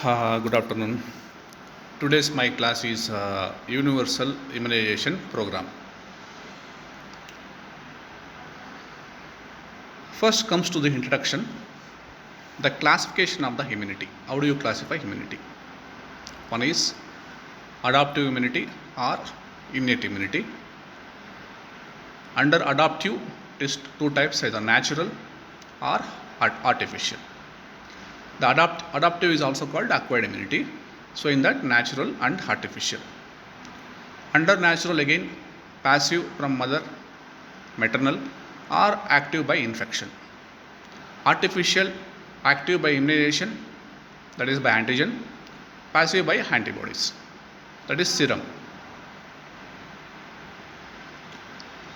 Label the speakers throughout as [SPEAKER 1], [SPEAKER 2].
[SPEAKER 1] Good afternoon. Today's my class is Universal Immunization Program. First comes to the introduction, the classification of the immunity. How do you classify immunity? One is adaptive immunity or innate immunity. Under adaptive, it is two types, either natural or artificial. The adaptive is also called acquired immunity. So in that, natural and artificial. Under natural, again, passive from mother, maternal, or active by infection. Artificial, active by immunization, that is by antigen, passive by antibodies, that is serum.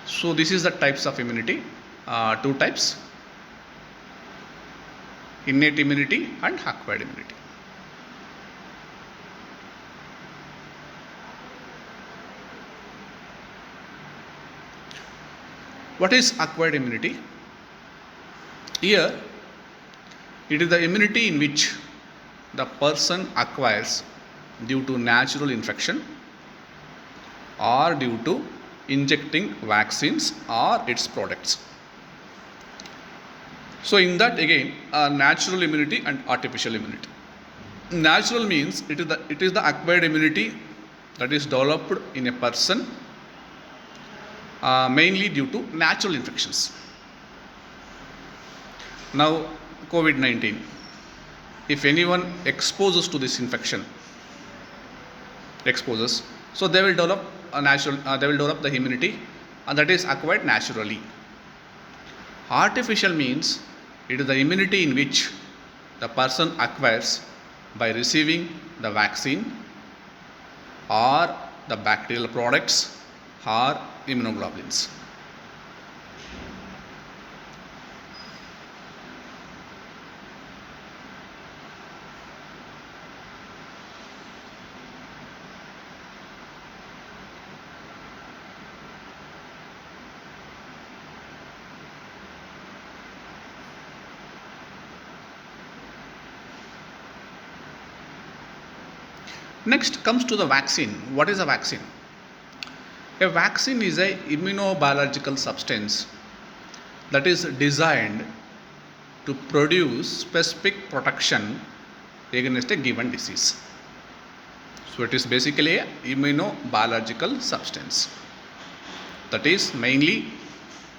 [SPEAKER 1] So this is the types of immunity, two types, innate immunity and acquired immunity. What is acquired immunity? Here, it is the immunity in which the person acquires due to natural infection or due to injecting vaccines or its products. So in that, again, natural immunity and artificial immunity. Natural means it is the acquired immunity that is developed in a person mainly due to natural infections. Now COVID-19, if anyone exposes to this infection, so they will develop the immunity, and that is acquired naturally. Artificial means it is the immunity in which the person acquires by receiving the vaccine or the bacterial products or immunoglobulins. Next comes to the vaccine. What is a vaccine? A vaccine is a immunobiological substance that is designed to produce specific protection against a given disease. So it is basically a immunobiological substance that is mainly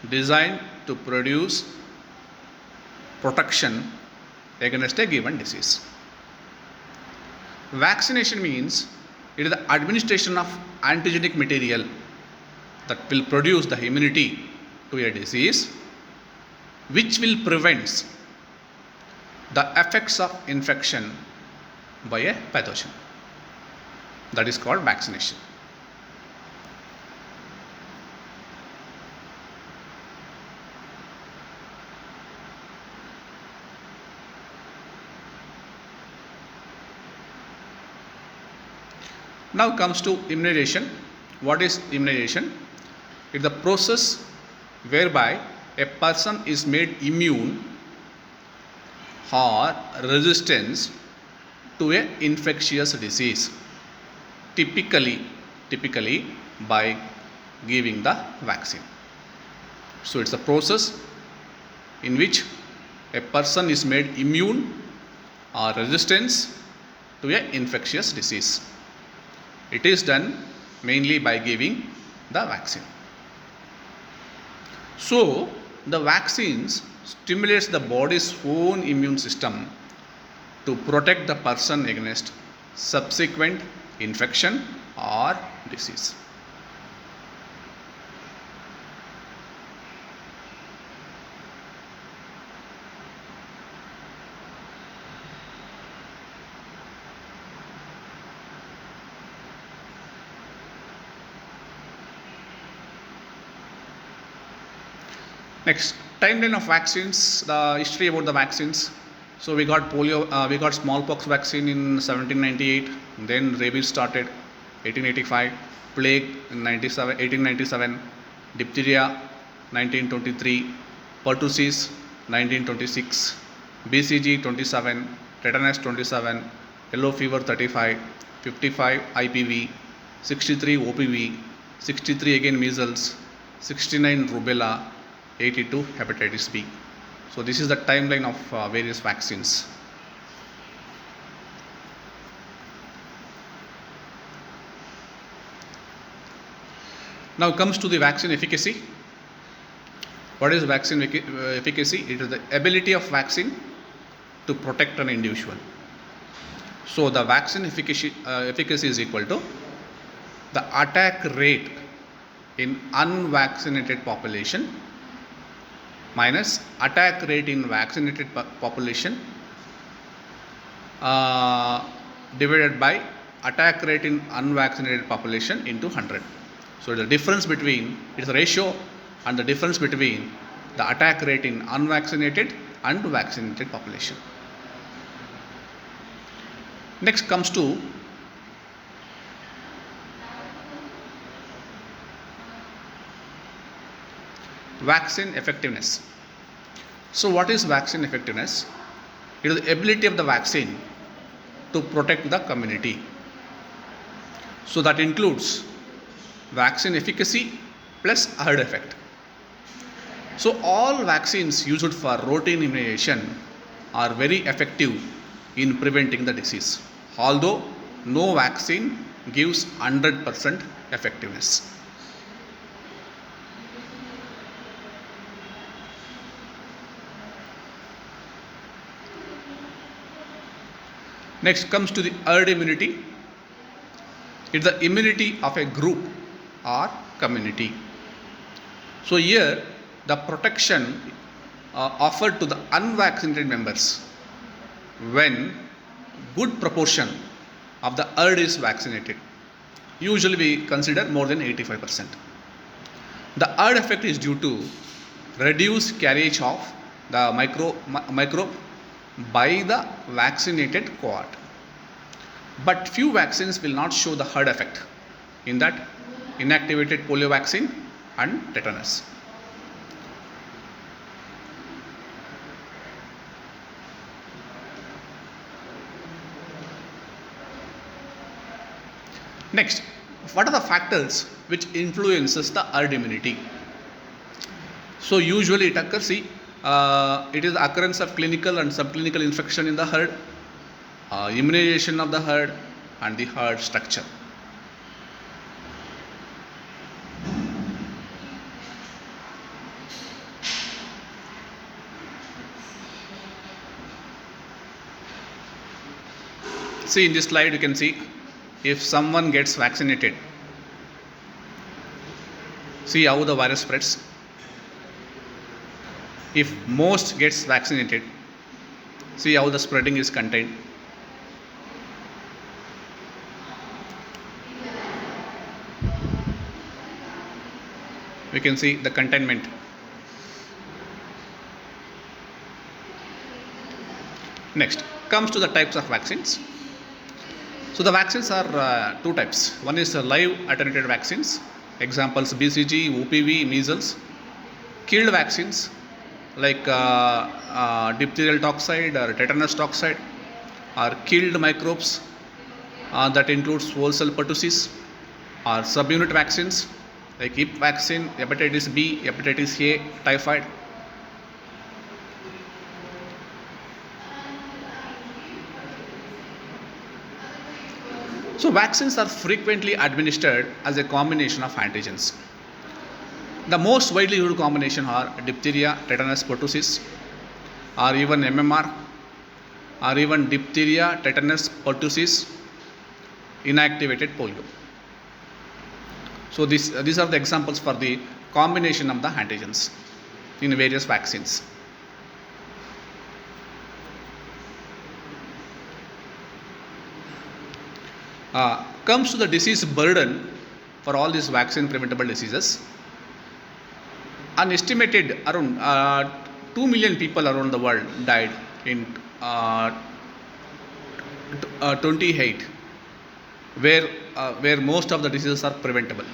[SPEAKER 1] designed to produce protection against a given disease. Vaccination means it is the administration of antigenic material that will produce the immunity to a disease, which will prevent the effects of infection by a pathogen. That is called vaccination. Now comes to immunization. What is immunization? It is the process whereby a person is made immune or resistant to an infectious disease, typically by giving the vaccine. So it's a process in which a person is made immune or resistant to an infectious disease. It is done mainly by giving the vaccine. So the vaccines stimulates the body's own immune system to protect the person against subsequent infection or disease. Next, timeline of vaccines, the history about the vaccines. So we got polio, we got smallpox vaccine in 1798, then rabies started 1885, plague in 1897, diphtheria 1923, pertussis 1926, BCG 27, tetanus 27, yellow fever 35, 55 IPV, 63 OPV, 63 again measles, 69 rubella, 82 hepatitis B. So this is the timeline of various vaccines. Now comes to the vaccine efficacy. What is vaccine efficacy? It is the ability of vaccine to protect an individual. So the vaccine efficacy is equal to the attack rate in unvaccinated population minus attack rate in vaccinated population divided by attack rate in unvaccinated population into 100. So the difference between, it's a ratio, and the difference between the attack rate in unvaccinated and vaccinated population. Next comes to vaccine effectiveness. So what is vaccine effectiveness? It is the ability of the vaccine to protect the community. So that includes vaccine efficacy plus herd effect. So all vaccines used for routine immunization are very effective in preventing the disease, although no vaccine gives 100% effectiveness. Next comes to the herd immunity. It's the immunity of a group or community. So here the protection offered to the unvaccinated members when good proportion of the herd is vaccinated. Usually we consider more than 85%. The herd effect is due to reduced carriage of the microbe by the vaccinated cohort. But few vaccines will not show the herd effect, in that inactivated polio vaccine and tetanus. Next, what are the factors which influences the herd immunity? So usually it occurs, it is the occurrence of clinical and subclinical infection in the herd, immunization of the herd, and the herd structure. See, in this slide you can see, if someone gets vaccinated, see how the virus spreads. If most gets vaccinated, see how the spreading is contained. We can see the containment. Next comes to the types of vaccines. So the vaccines are two types. One is live attenuated vaccines, examples BCG, OPV, measles. Killed vaccines like diphtheриal toxoid or tetanus toxoid, or killed microbes that includes whole cell pertussis, or subunit vaccines like hip vaccine, hepatitis B, hepatitis A, typhoid. So vaccines are frequently administered as a combination of antigens. The most widely used combination are diphtheria, tetanus, pertussis, or even MMR, or even diphtheria, tetanus, pertussis, inactivated polio. So these are the examples for the combination of the antigens in various vaccines. Comes to the disease burden for all these vaccine preventable diseases. An estimated around 2 million people around the world died in 28, where most of the diseases are preventable.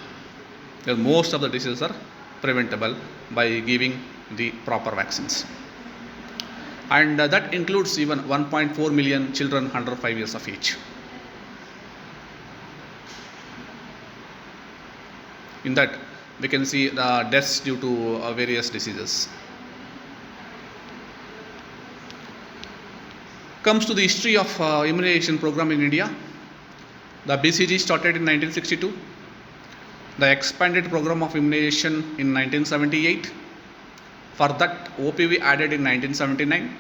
[SPEAKER 1] Most of the diseases are preventable by giving the proper vaccines. and that includes even 1.4 million children under 5 years of age. In that we can see the deaths due to various diseases. Comes to the history of immunization program in India. The BCG started in 1962. The expanded program of immunization in 1978. For that, OPV added in 1979,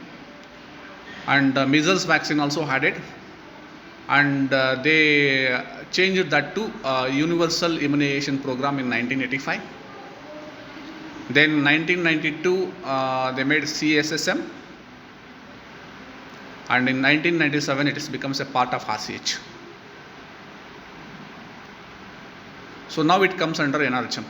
[SPEAKER 1] and measles vaccine also added, and they changed that to universal immunization program in 1985. Then 1992 they made CSSM, and in 1997 it becomes a part of RCH. So now it comes under NRHM.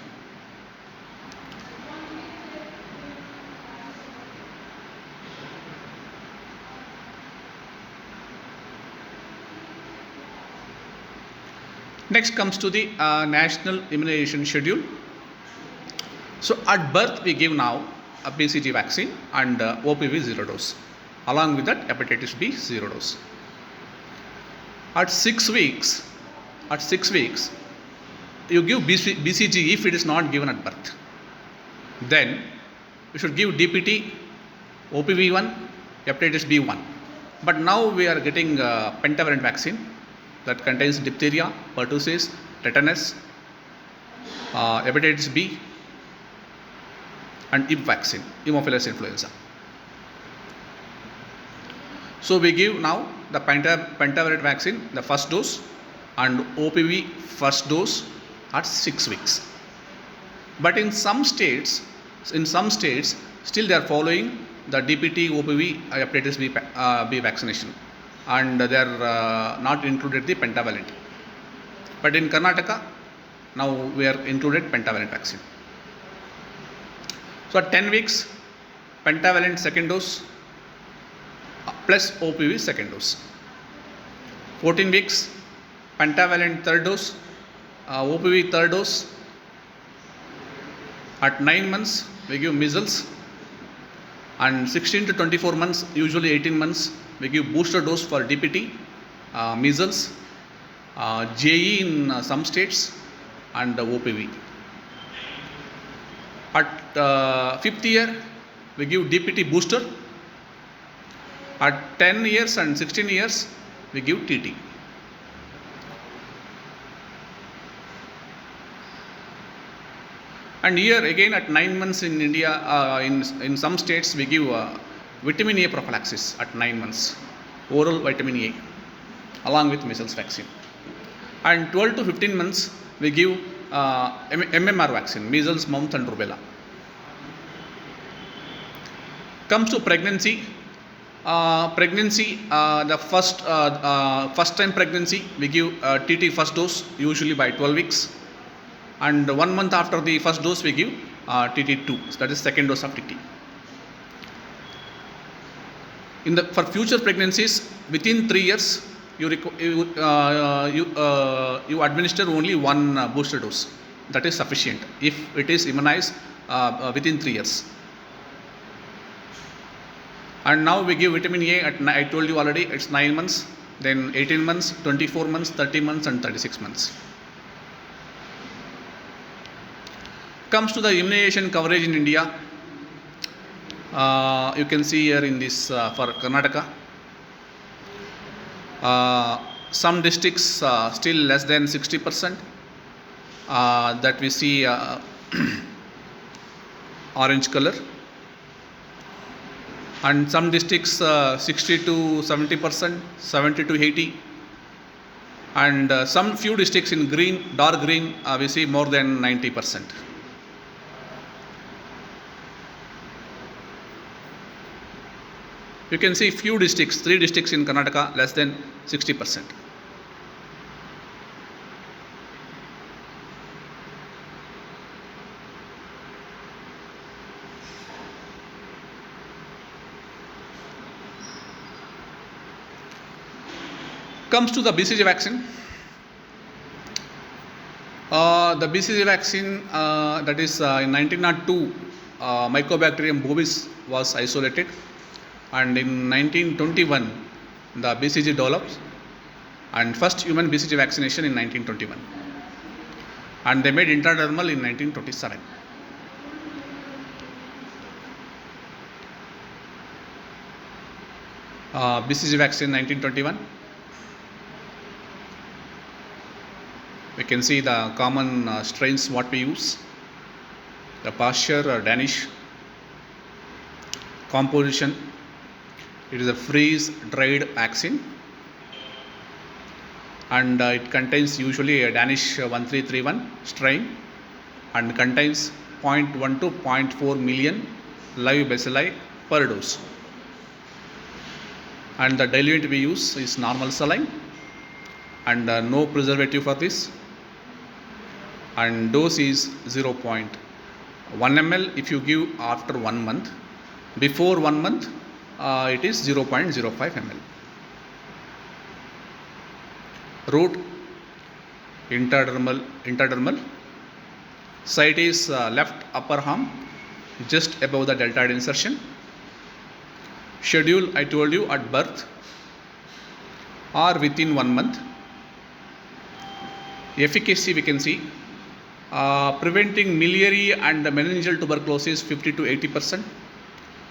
[SPEAKER 1] Next comes to the national immunization schedule. So at birth we give now a BCG vaccine and OPV 0 dose. Along with that, hepatitis B 0 dose. At 6 weeks, you give BCG if it is not given at birth. Then you should give DPT, OPV 1, hepatitis B 1. But now we are getting pentavalent vaccine that contains diphtheria, pertussis, tetanus, hepatitis B, and IB vaccine, Haemophilus influenza. So we give now the pentavalent vaccine, the first dose, and OPV first dose at 6 weeks. But in some states, still they are following the DPT, OPV, hepatitis B vaccination, and they are not included the pentavalent. But in Karnataka, now we are included pentavalent vaccine. So at 10 weeks, pentavalent second dose plus OPV second dose. 14 weeks, pentavalent third dose, OPV third dose. At 9 months, we give measles, and 16 to 24 months, usually 18 months, we give booster dose for DPT, measles, JE in some states, and OPV. At 5th year, we give DPT booster. At 10 years and 16 years, we give TT. And here again at 9 months in India, in some states we give vitamin A prophylaxis at 9 months, oral vitamin A along with measles vaccine. And 12 to 15 months we give MMR vaccine, measles, mumps and rubella. Comes to pregnancy. The first time pregnancy we give TT first dose, usually by 12 weeks, and 1 month after the first dose we give TT2, that is second dose of TT. For future pregnancies within 3 years, you administer only 1 booster dose. That is sufficient if it is immunized within 3 years. And now we give vitamin A at, I told you already, it's 9 months, then 18 months, 24 months, 30 months and 36 months. Comes to the immunization coverage in India. You can see here in this for Karnataka. Some districts still less than 60%, that we see orange color, and some districts 60 to 70%, 70 to 80, and some few districts in green, dark green, we see more than 90%. You can see few districts, 3 districts in Karnataka, less than 60%. Comes to the BCG vaccine. The BCG vaccine, that is in 1902, Mycobacterium bovis was isolated. and in 1921 the BCG developed, and first human BCG vaccination in 1921, and they made intradermal in 1927. BCG vaccine 1921. We can see the common strains what we use. The Pasteur or Danish. Composition. It is a freeze-dried vaccine, and it contains usually a Danish 1331 strain, and contains 0.1 to 0.4 million live bacilli per dose. And the diluent we use is normal saline, and no preservative for this, and dose is 0.1 ml if you give after 1 month. Before 1 month it is 0.05 ml. Route intradermal. Site is left upper arm, just above the deltoid insertion. Schedule I told you at birth or within 1 month. Efficacy we can see, preventing miliary and meningeal tuberculosis 50 to 80%,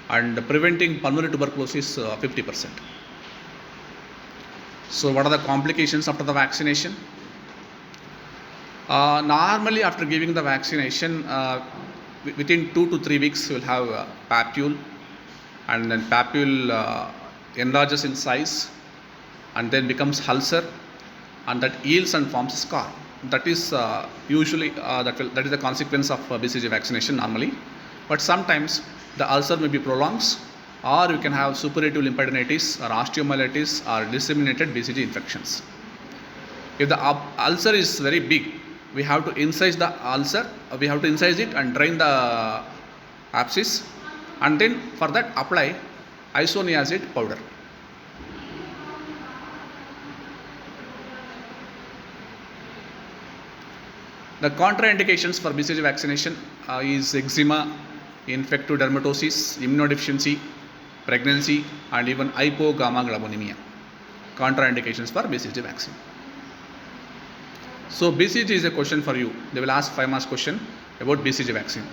[SPEAKER 1] and preventing pulmonary tuberculosis 50%. So what are the complications after the vaccination? Normally after giving the vaccination, within 2 to 3 weeks you will have papule, and then papule enlarges in size and then becomes ulcer, and that yields and forms a scar. That is usually that is the consequence of BCG vaccination normally. But sometimes the ulcer may be prolonged, or you can have suppurative lymphadenitis or osteomyelitis or disseminated BCG infections. If the ulcer is very big, we have to incise the ulcer, we have to incise it and drain the abscess, and then for that apply isoniazid powder. The contraindications for BCG vaccination is eczema, infective dermatosis, immunodeficiency, pregnancy, and even hypogammaglobulinemia. Contraindications for BCG vaccine. So BCG is a question for you. They will ask 5 marks question about BCG vaccine.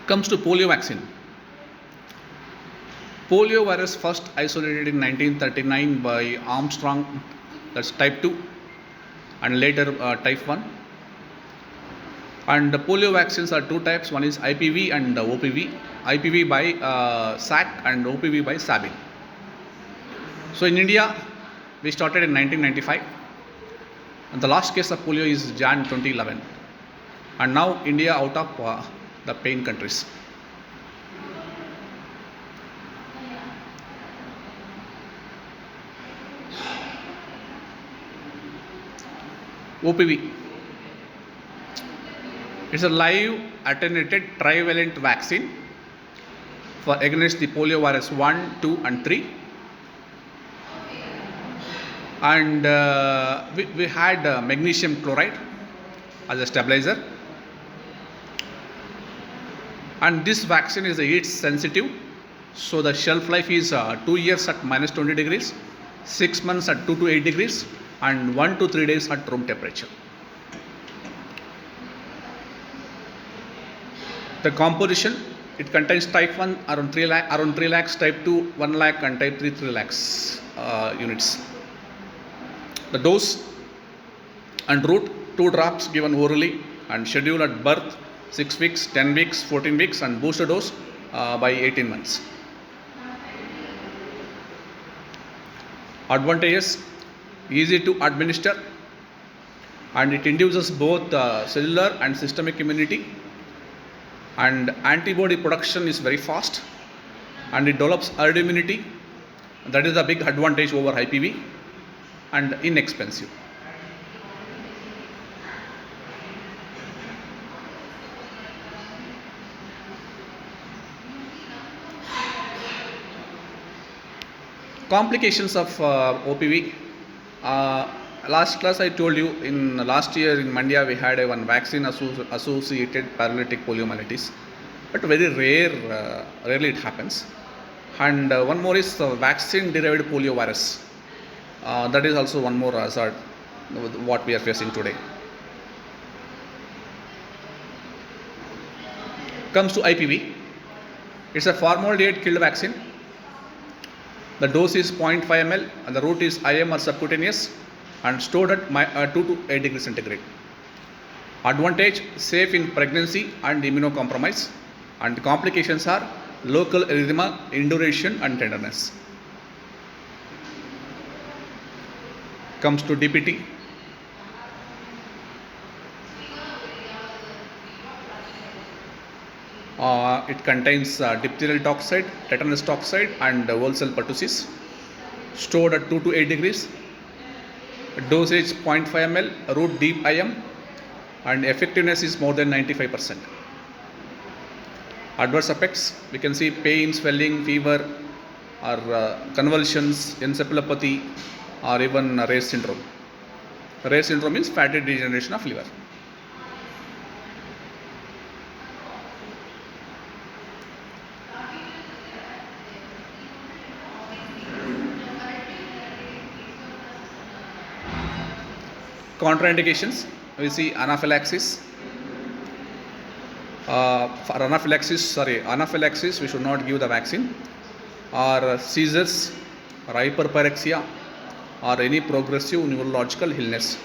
[SPEAKER 1] Comes to polio vaccine. Polio virus first isolated in 1939 by Armstrong, that's type 2, and later type 1. And the polio vaccines are 2 types. One is IPV and OPV. IPV by SAC and OPV by Sabin. So in India, we started in 1995, and the last case of polio is Jan 2011. And now India out of the pain countries. OPV. It's a live attenuated trivalent vaccine for against the polio virus 1, 2, and 3. And we had magnesium chloride as a stabilizer. And this vaccine is heat sensitive, so the shelf life is 2 years at minus 20 degrees, 6 months at 2 to 8 degrees, and 1 to 3 days at room temperature. The composition, it contains type 1 around 3 lakhs, type 2 1 lakh, and type 3 3 lakhs units. The dose and route 2 drops given orally, and schedule at birth 6 weeks, 10 weeks, 14 weeks, and booster dose by 18 months. Advantages: easy to administer, and it induces both cellular and systemic immunity, and antibody production is very fast, and it develops herd immunity. That is the big advantage over IPV. and inexpensive. Complications of OPV. Last class I told you in last year in Mandya we had one vaccine associated paralytic poliomyelitis, but very rarely it happens. And one more is vaccine derived poliovirus. That is also one more hazard what we are facing today. Comes to IPV, it's a formaldehyde killed vaccine. The dose is 0.5 ml and the route is IM or subcutaneous and stored at 2 to 8 degrees centigrade. Advantage, safe in pregnancy and immunocompromise, and complications are local erythema, induration and tenderness. Comes to DPT. It contains diphtheryl toxide, tetanus toxide and whole cell pertussis, stored at 2 to 8 degrees. Dosage 0.5 ml, route deep IM, and effectiveness is more than 95%. Adverse effects, we can see pain, swelling, fever, or convulsions, encephalopathy, or even Ray's syndrome. Ray's syndrome means fatty degeneration of liver. Contraindications, we see anaphylaxis. For anaphylaxis, we should not give the vaccine, or seizures, or hyperpyrexia, or any progressive neurological illness.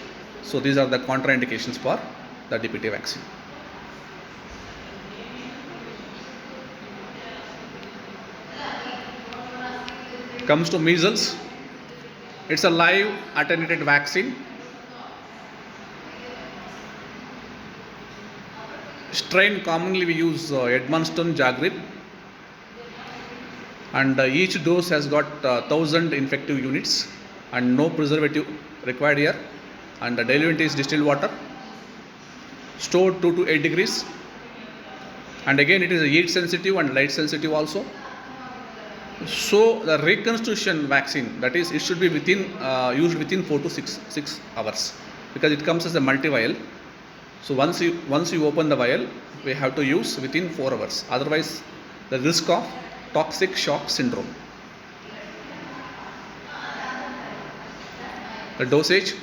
[SPEAKER 1] So these are the contraindications for the DPT vaccine. Comes to measles, it's a live attenuated vaccine. Strain commonly we use Edmundston Jagrib, and each dose has got 1000 infective units and no preservative required here, and the diluent is distilled water, stored 2 to 8 degrees, and again it is a heat sensitive and light sensitive also. So the reconstitution vaccine, that is, it should be used within 4 to 6 hours, because it comes as a multi-vial. So once you open the vial, we have to use within 4 hours. Otherwise, the risk of toxic shock syndrome. The dosage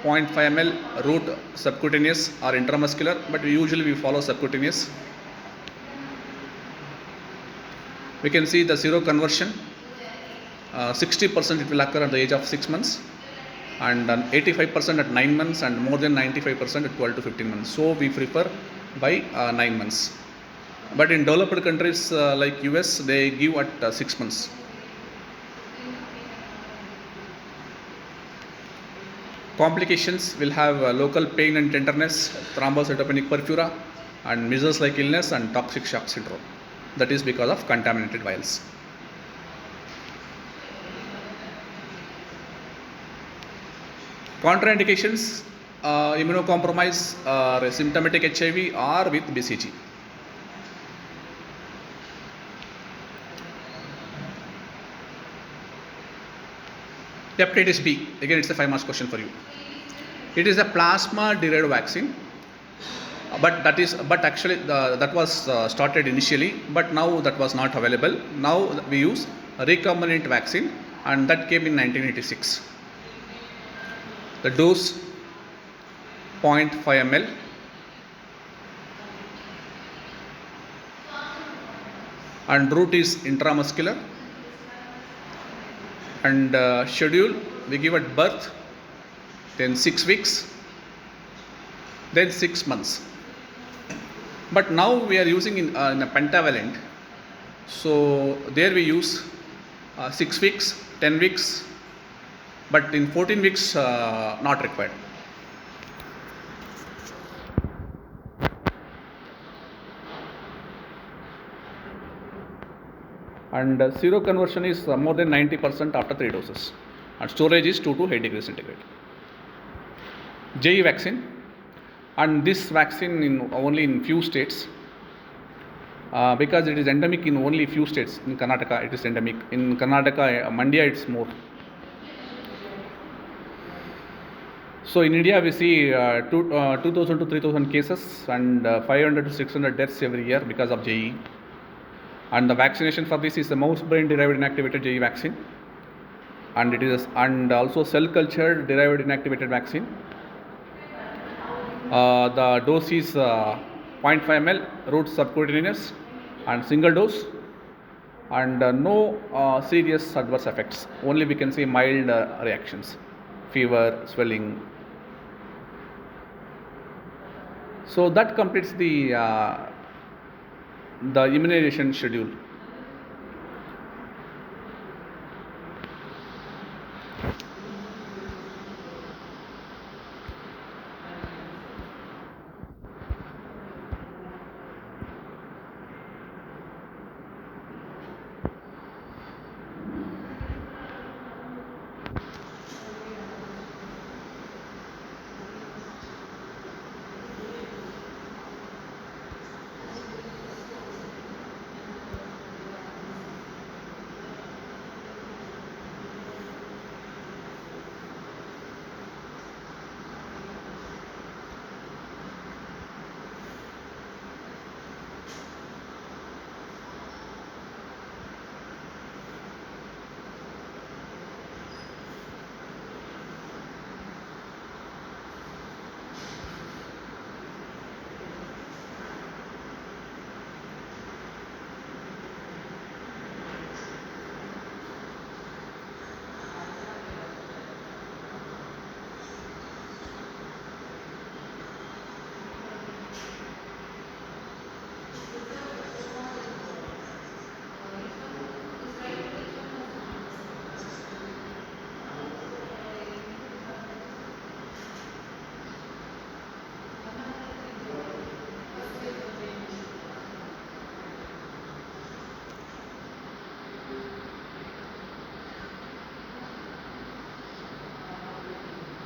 [SPEAKER 1] 0.5 ml, route subcutaneous or intramuscular, but usually we follow subcutaneous. We can see the seroconversion. 60% it will occur at the age of 6 months, and 85% at 9 months, and more than 95% at 12 to 15 months. So we prefer by 9 months. But in developed countries like US, they give at 6 months. Complications will have local pain and tenderness, thrombocytopenic purpura, and measles-like illness and toxic shock syndrome. That is because of contaminated vials. Contraindications, immunocompromise, symptomatic HIV or with BCG. Hepatitis B, again it's a 5 marks question for you. It is a plasma derived vaccine, but that was started initially, but now that was not available. Now we use a recombinant vaccine, and that came in 1986. The dose 0.5 ml, and route is intramuscular, and schedule we give at birth, then 6 weeks, then 6 months. But now we are using in a pentavalent, so there we use 6 weeks, 10 weeks, but in 14 weeks not required. And seroconversion is more than 90% after 3 doses. and storage is 2 to 8 degrees centigrade. JE vaccine, and this vaccine in only in few states, because it is endemic in only few states. In Karnataka it is endemic, in Karnataka, Mandya it's more. So in India we see 2000 to 3000 cases and 500 to 600 deaths every year because of JE. And the vaccination for this is the mouse brain derived inactivated JE vaccine, and it is also cell culture derived inactivated vaccine. The dose is 0.5 ml root subcutaneous and single dose, and no serious adverse effects. Only we can see mild reactions, fever, swelling. So that completes the immunization schedule.